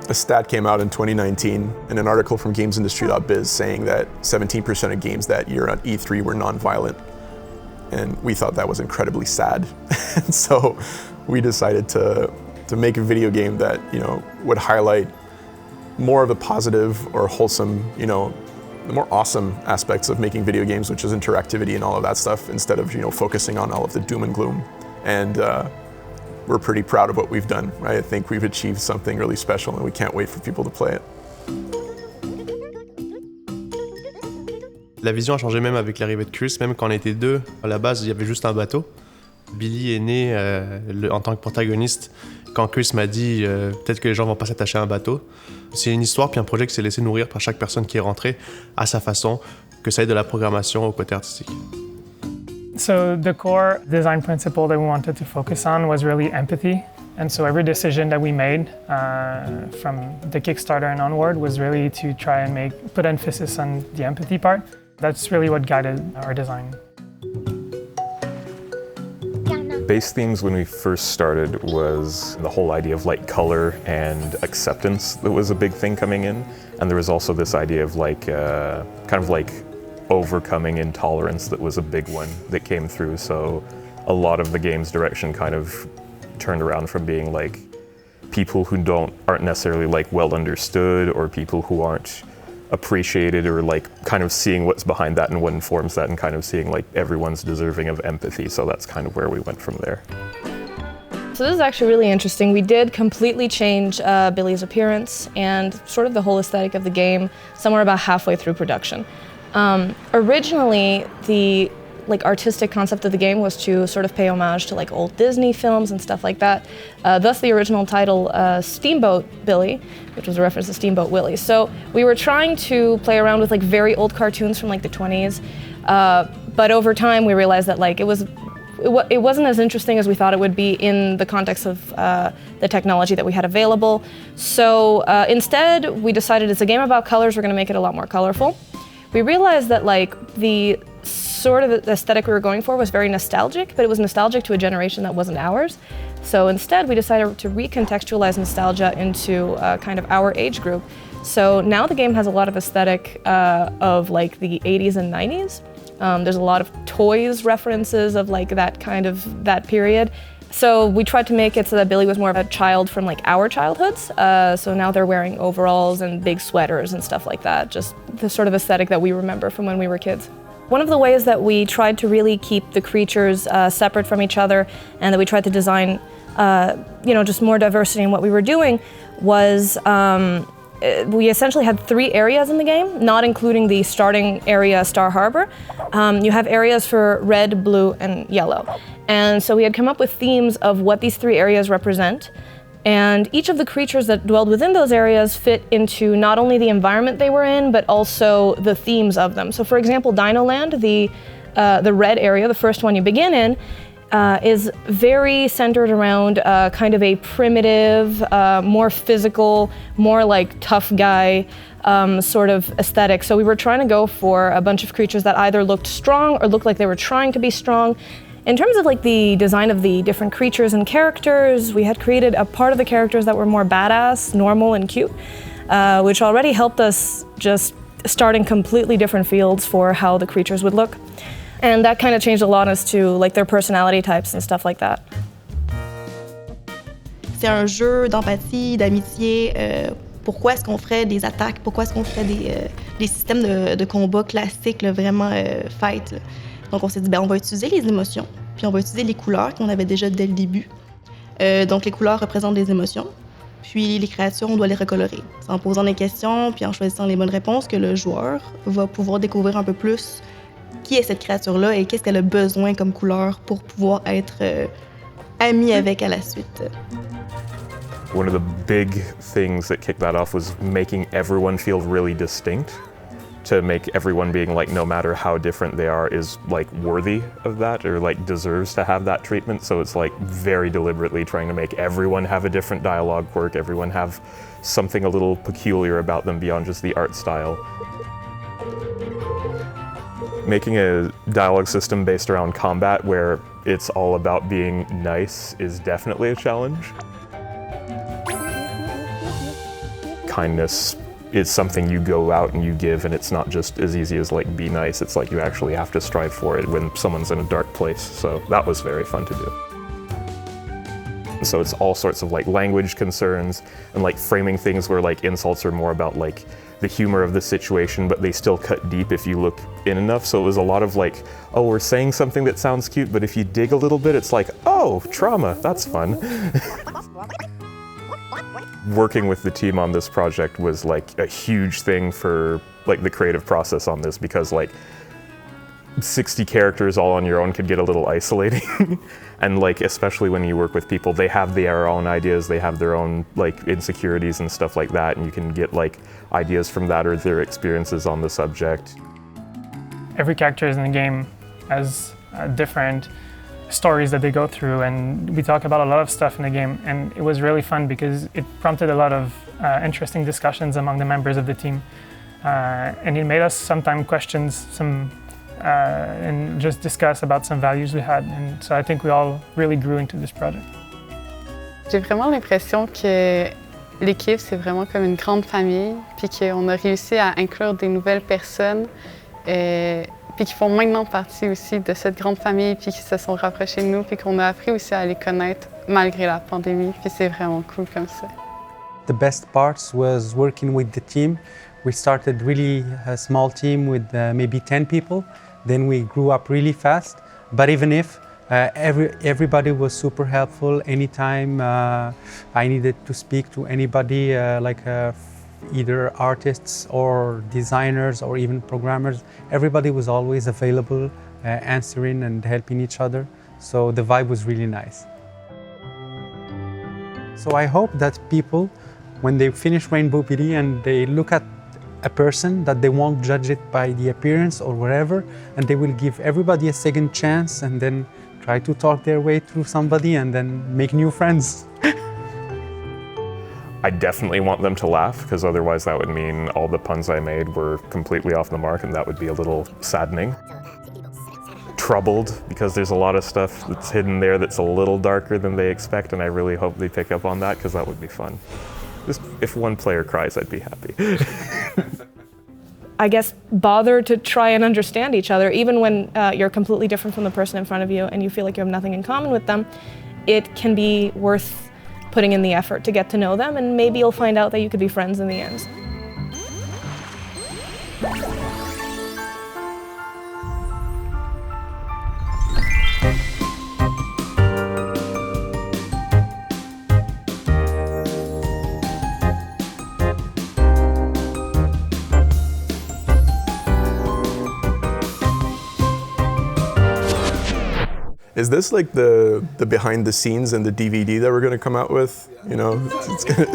A stat came out in 2019 in an article from gamesindustry.biz saying that 17% of games that year at E3 were non-violent. And we thought that was incredibly sad. And so we decided to make a video game that, would highlight more of the positive or wholesome, the more awesome aspects of making video games, which is interactivity and all of that stuff, instead of, focusing on all of the doom and gloom. And we're pretty proud of what we've done. I think we've achieved something really special and we can't wait for people to play it. La vision a changé même avec l'arrivée de Chris, même quand on était deux. À la base, il y avait juste un bateau. Billy est né en tant que protagoniste quand Chris m'a dit peut-être que les gens vont pas s'attacher à un bateau. C'est une histoire puis un projet qui s'est laissé nourrir par chaque personne qui est rentrée à sa façon, que ça aille de la programmation au côté artistique. So the core design principle that we wanted to focus on was really empathy. And so every decision that we made from the Kickstarter and onward was really to try and put emphasis on the empathy part. That's really what guided our design. Base themes when we first started was the whole idea of like color and acceptance that was a big thing coming in. And there was also this idea of like kind of like overcoming intolerance that was a big one that came through. So a lot of the game's direction kind of turned around from being like people who aren't necessarily like well understood or people who aren't appreciated or like kind of seeing what's behind that and what informs that and kind of seeing like everyone's deserving of empathy. So that's kind of where we went from there. So this is actually really interesting. We did completely change Billy's appearance and sort of the whole aesthetic of the game somewhere about halfway through production. Originally, the artistic concept of the game was to sort of pay homage to like old Disney films and stuff like that. Thus the original title, Steamboat Billy, which was a reference to Steamboat Willie. So we were trying to play around with like very old cartoons from like the 20s, but over time we realized that like it wasn't as interesting as we thought it would be in the context of the technology that we had available. So instead we decided it's a game about colors, we're gonna make it a lot more colorful. We realized that like the sort of aesthetic we were going for was very nostalgic, but it was nostalgic to a generation that wasn't ours. So instead we decided to recontextualize nostalgia into kind of our age group. So now the game has a lot of aesthetic of like the 80s and 90s. There's a lot of toys references of like that period. So we tried to make it so that Billy was more of a child from like our childhoods. So now they're wearing overalls and big sweaters and stuff like that. Just the sort of aesthetic that we remember from when we were kids. One of the ways that we tried to really keep the creatures separate from each other and that we tried to design, just more diversity in what we were doing was we essentially had 3 areas in the game, not including the starting area, Star Harbor. You have areas for red, blue, and yellow. And so we had come up with themes of what these 3 areas represent. And each of the creatures that dwelled within those areas fit into not only the environment they were in, but also the themes of them. So for example, Dino Land, the red area, the first one you begin in, is very centered around kind of a primitive, more physical, more like tough guy sort of aesthetic. So we were trying to go for a bunch of creatures that either looked strong or looked like they were trying to be strong. In terms of like the design of the different creatures and characters, we had created a part of the characters that were more badass, normal, and cute, which already helped us just start in completely different fields for how the creatures would look. And that kind of changed a lot as to like their personality types and stuff like that. C'est un jeu d'empathie, d'amitié. Pourquoi est-ce qu'on ferait des attaques? Pourquoi est-ce qu'on ferait des systèmes de combat classiques, là, vraiment fight? Là. Donc on s'est dit, on va utiliser les émotions, puis on va utiliser les couleurs qu'on avait déjà dès le début. Donc les couleurs représentent des émotions, puis les créatures, on doit les recolorer. C'est en posant des questions, puis en choisissant les bonnes réponses que le joueur va pouvoir découvrir un peu plus qui est cette créature-là et qu'est-ce qu'elle a besoin comme couleur pour pouvoir être ami avec à la suite. One of the big things that kicked that off was making everyone feel really distinct. To make everyone being like, no matter how different they are, is like worthy of that or like deserves to have that treatment. So it's like very deliberately trying to make everyone have a different dialogue quirk, everyone have something a little peculiar about them beyond just the art style. Making a dialogue system based around combat where it's all about being nice is definitely a challenge. kindness is something you go out and you give, and it's not just as easy as like be nice. It's like you actually have to strive for it when someone's in a dark place. So that was very fun to do. So it's all sorts of like language concerns and like framing things where like insults are more about like the humor of the situation, but they still cut deep if you look in enough. So it was a lot of like, oh, we're saying something that sounds cute, but if you dig a little bit, it's like, oh, trauma, that's fun. Working with the team on this project was like a huge thing for like the creative process on this, because like 60 characters all on your own could get a little isolating. And like, especially when you work with people, they have their own ideas, they have their own like insecurities and stuff like that, and you can get like ideas from that or their experiences on the subject. Every character in the game has different stories that they go through, and we talk about a lot of stuff in the game, and it was really fun because it prompted a lot of interesting discussions among the members of the team, and it made us sometimes question some and just discuss about some values we had, and so I think we all really grew into this project. J'ai vraiment l'impression que l'équipe, c'est vraiment comme une grande famille, puis qu'on a réussi à inclure des nouvelles personnes, puis qui font maintenant partie aussi de cette grande famille, puis qui se sont rapprochés de nous, puis qu'on a appris aussi à les connaître malgré la pandémie, puis c'est vraiment cool comme ça. The best parts was working with the team. We started really a small team with maybe 10 people. Then we grew up really fast. But even if everybody was super helpful, anytime I needed to speak to anybody, either artists or designers or even programmers, everybody was always available, answering and helping each other. So the vibe was really nice. So I hope that people, when they finish Rainbow PD and they look at a person, that they won't judge it by the appearance or whatever, and they will give everybody a second chance and then try to talk their way through somebody and then make new friends. I definitely want them to laugh, because otherwise that would mean all the puns I made were completely off the mark, and that would be a little saddening. Troubled, because there's a lot of stuff that's hidden there that's a little darker than they expect, and I really hope they pick up on that, because that would be fun. Just if one player cries, I'd be happy. I guess bother to try and understand each other, even when you're completely different from the person in front of you and you feel like you have nothing in common with them. It can be worth putting in the effort to get to know them, and maybe you'll find out that you could be friends in the end. Is this like the behind the scenes and the DVD that we're gonna come out with? You know, it's gonna